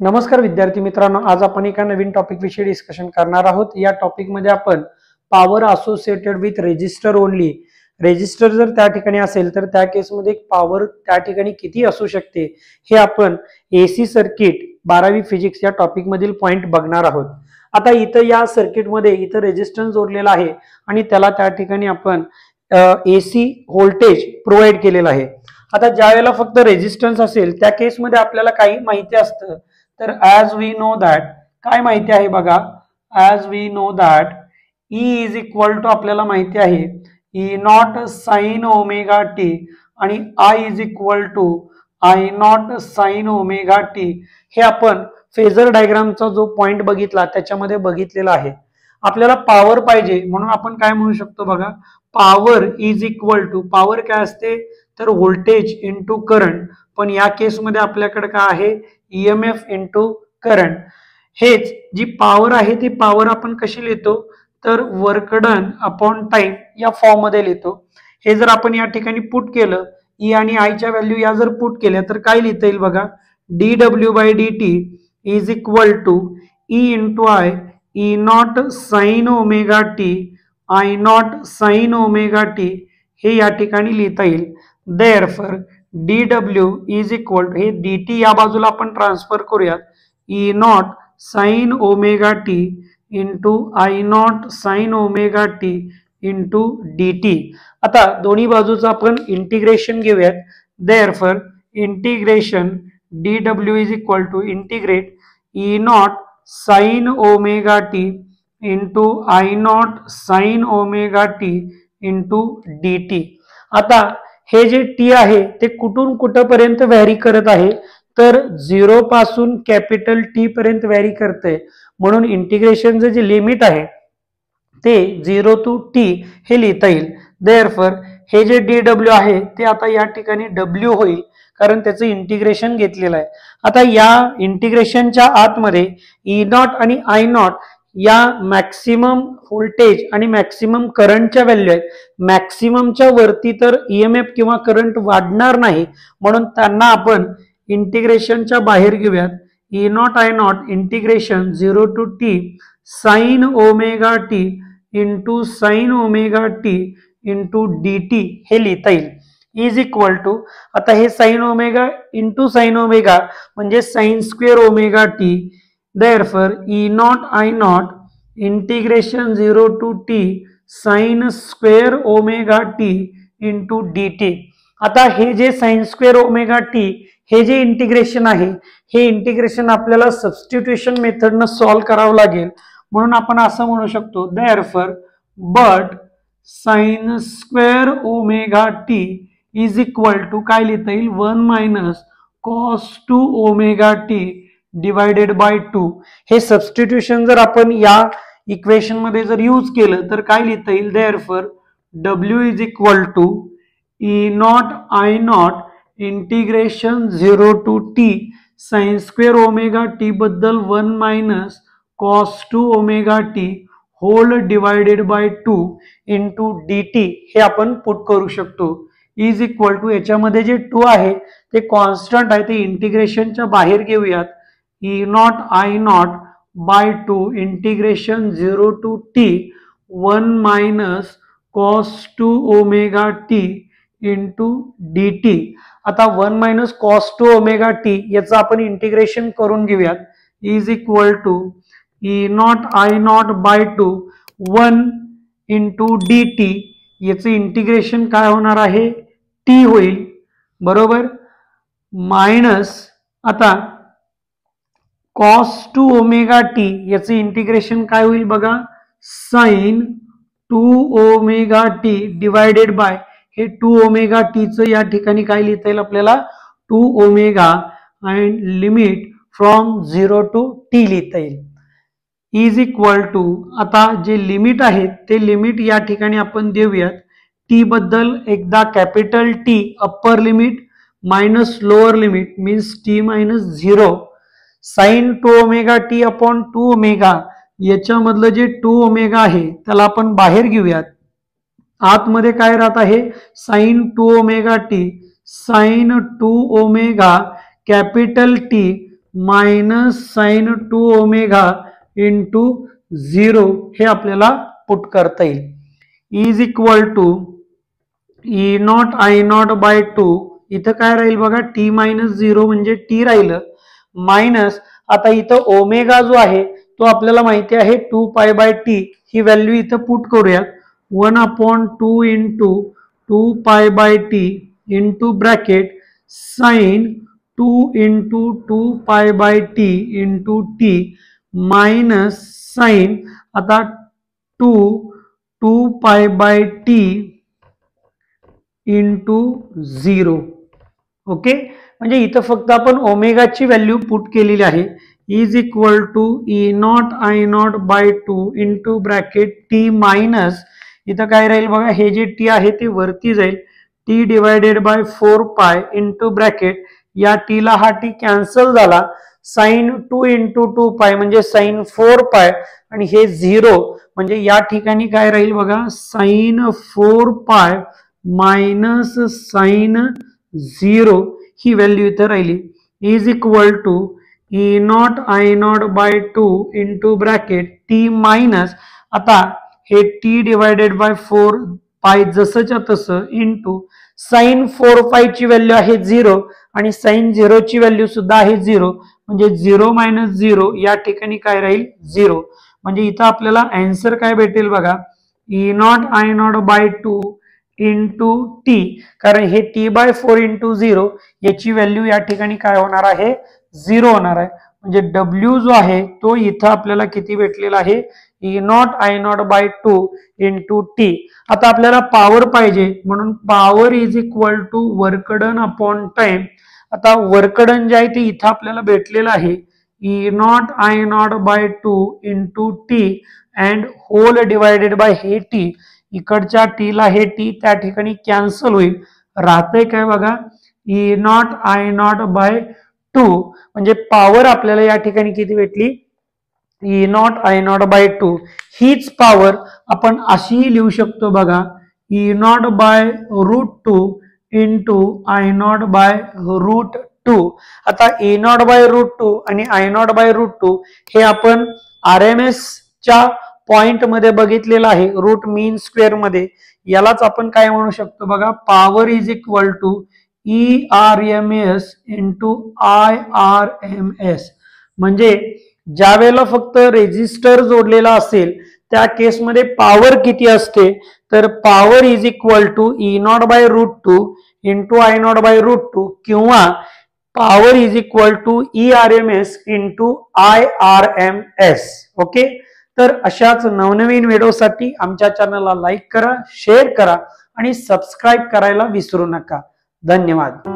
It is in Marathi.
नमस्कार विद्यार्थी मित्रांनो, आज आपण एका नवीन टॉपिक विषयी डिस्कशन करणार आहोत। या टॉपिक मध्ये आपण power associated with resistor only, resistor जर त्या ठिकाणी असेल तर त्या केस मध्ये पॉवर त्या ठिकाणी किती असू शकते हे आपण एसी सर्किट 12वी फिजिक्स या टॉपिक मधील पॉइंट बघणार आहोत। आता इथं या सर्किट मध्ये इथं रेजिस्टन्स जोडलेला आहे आणि त्याला त्या ठिकाणी आपण एसी व्होल्टेज प्रोव्हाइड केलेला आहे। आता ज्या वेळेला फक्त रेजिस्टन्स असेल त्या केस मध्ये आपल्याला काही माहिती असतं, तर ॲज वी नो दॅट काय माहिती आहे बघा, as we know that E is equal to आपल्याला माहिती आहे E not sine omega T आणि I is equal to I not sine omega T. हे आपण फेजर डायग्रामचा जो पॉइंट बघितला त्याच्यामध्ये बघितलेला आहे। आपल्याला पॉवर पाहिजे म्हणून आपण काय म्हणू शकतो बघा, power is equal to, power काय असते तर व्होल्टेज इंटू करंट, पण या केस मध्ये आपल्याकडे काय आहे ईएमएफ इंटू करंट। हेच जी पॉवर आहे ती पॉवर आपण कशी लिहितो तर वर्क डन अपॉन टाइम या फॉर्म मध्ये लिहितो। हे जर आपण या ठिकाणी पुट केलं, ई आणि आय च्या व्हॅल्यू या जर पुट केल्या तर काय लिहिता येईल बघा, dw/dt is equal to E into I E not sine omega T I not sine omega T हे या ठिकाणी लिहिता येईल। Therefore dw is equal to, हे dt या बाजूला आपण ट्रान्सफर करूयात, E not sine omega T into I not sine omega T into dt। आता दोन्ही बाजूचं आपण इंटिग्रेशन घेऊयात। Therefore integration dw is equal to integrate E not sine omega T into I not sine omega T into dt। आता हे जे टी आहे ते कुठून कुठपर्यंत व्हॅरी करत आहे तर 0 पासून कॅपिटल टी पर्यंत व्हॅरी करते, म्हणून इंटिग्रेशनचे जे लिमिट आहे ते 0 टू टी हे लिहिता येईल। देयरफॉर हे जे dw आहे ते आता या ठिकाणी w होईल कारण त्याचं इंटिग्रेशन घेतलेलं आहे। आता या इंटिग्रेशनच्या आतमध्ये ई नॉट आणि आय नॉट या मॅक्सिमम व्होल्टेज आणि मॅक्सिमम करंटच्या व्हॅल्यू आहेत। मॅक्सिममच्या वरती तर ईएमएफ किंवा करंट वाढणार नाही, म्हणून त्यांना आपण इंटिग्रेशनच्या बाहेर घेऊयात। E not I not integration 0 to T sine omega T into sine omega T into dt हे लिहिता येईल इज इक्वल टू, आता हे sine omega into sine omega म्हणजे sine square omega T. Therefore E not I not integration 0 to T sine square omega T into dt। आता हे जे साइन स्क्वेअर ओमेगा टी हे जे इंटिग्रेशन आहे हे इंटिग्रेशन आपल्याला सबस्टिट्यूशन मेथडनं सॉल्व्ह करावं लागेल, म्हणून आपण असं म्हणू शकतो therefore but sine square omega T is equal to काय लिहिता येईल 1 minus cos 2 omega T divided by 2। हे सबस्टिट्यूशन जर आपण या इक्वेशन मध्ये जर यूज केलं तर काय लिहिता येईल, therefore w is equal to E not I not integration 0 to T sine square omega T बद्दल 1 minus cos 2 omega T whole divided by 2 into dt हे आपण पुट करू शकतो इज इक्वल टू, याच्यामध्ये जे 2 आहे ते कॉन्स्टंट आहे ते इंटिग्रेशनच्या बाहेर घेऊयात। E not I not by 2 integration 0 to T 1 minus cos 2 omega T into dt। आता 1 मायनस कॉस 2 ओमेगा टी याचं आपण इंटिग्रेशन करून घेऊयात is equal to E not I not by 2 1 into dt, याचं इंटिग्रेशन काय होणार आहे टी होईल बरोबर, मायनस आता कॉस 2 ओमेगा टी याचं इंटिग्रेशन काय होईल बघा sine 2 omega T divided by हे 2 ओमेगा टीचं या ठिकाणी काय लिहिता येईल आपल्याला 2 omega and limit from 0 to T लिहिता येईल इज इक्वल टू, आता जे लिमिट आहे ते लिमिट या ठिकाणी आपण देऊयात। टी बद्दल एकदा capital T upper limit minus lower limit means T minus 0 sine 2 omega T upon 2 omega, याच्यामधलं जे 2 ओमेगा आहे त्याला आपण बाहेर घेऊयात। आतमध्ये काय राहत आहे sine 2 omega T sine 2 omega capital T minus sine 2 omega into 0 हे आपल्याला पुट करता येईल is equal to E not I not by 2 इथं काय राहील बघा टी मायनस 0 म्हणजे टी राहिलं मायनस आता इथं ओमेगा जो आहे तो आपल्याला माहिती आहे 2 पाय बाय टी ही व्हॅल्यू इथं पुट करूयात 1/2 into 2 pi by T into bracket sine 2 into 2 pi by T into T minus sine आता 2 pi by T into 0 okay म्हणजे इथं फक्त आपण ओमेगाची व्हॅल्यू पुट केलेली आहे is equal to E not I not by 2 into bracket T minus इथं काय राहील बघा हे जे टी आहे ते वरती जाईल T divided bye 4 pi into bracket या टी ला हा टी कॅन्सल झाला साइन 2 इंटू 2 पाय म्हणजे साइन 4 पाय आणि हे 0 म्हणजे या ठिकाणी काय राहील बघा साइन 4 पाय मायनस साइन 0 ही व्हॅल्यू इथं राहिली is equal to E not I not by 2 into bracket T minus आता हे टी डिवायडेड बाय 4 पाय जसंच्या तसं इंटू साइन 4 पाय ची व्हॅल्यू आहे 0 आणि साइन 0 ची व्हॅल्यू सुद्धा आहे 0 म्हणजे 0 मायनस 0 या ठिकाणी काय राहील 0 म्हणजे इथं आपल्याला आन्सर काय भेटेल बघा E not I not by 2 into T कारण हे टी बाय 4 इंटू 0 याची व्हॅल्यू या ठिकाणी काय होणार आहे 0 होणार आहे म्हणजे डब्ल्यू जो आहे तो इथं आपल्याला किती भेटलेला आहे E not I not by 2 into T आता आपल्याला पॉवर पाहिजे म्हणून power is equal to work done upon time आता वर्क डन जे आहे ते इथं आपल्याला भेटलेलं आहे E not I not by 2 into T and whole divided by हे टी इकडच्या टी ला हे टी त्या ठिकाणी कॅन्सल होईल राहतंय काय बघा E not I not by 2 म्हणजे पॉवर आपल्याला या ठिकाणी किती भेटली E not I not by 2 हीच पॉवर आपण अशीही लिहू शकतो बघा E not by √2 into I not by √2 आता ई नॉट बाय √2 आणि आय नॉट बाय √2 हे आपण RMS च्या पॉइंट मध्ये बघितलेलं आहे रूट मीन स्क्वेअर मध्ये यालाच आपण काय म्हणू शकतो बघा power is equal to ERMS into IRMS म्हणजे ज्या वेळेला फक्त रेजिस्टर जोडलेला असेल त्या केसमध्ये पॉवर किती असते तर power is equal to E not by √2 into I not by √2 किंवा power is equal to ERMS into IRMS okay तर अशाच नवनवीन व्हिडिओसाठी आमच्या चॅनलला लाईक करा शेअर करा आणि सबस्क्राईब करायला विसरू नका धन्यवाद।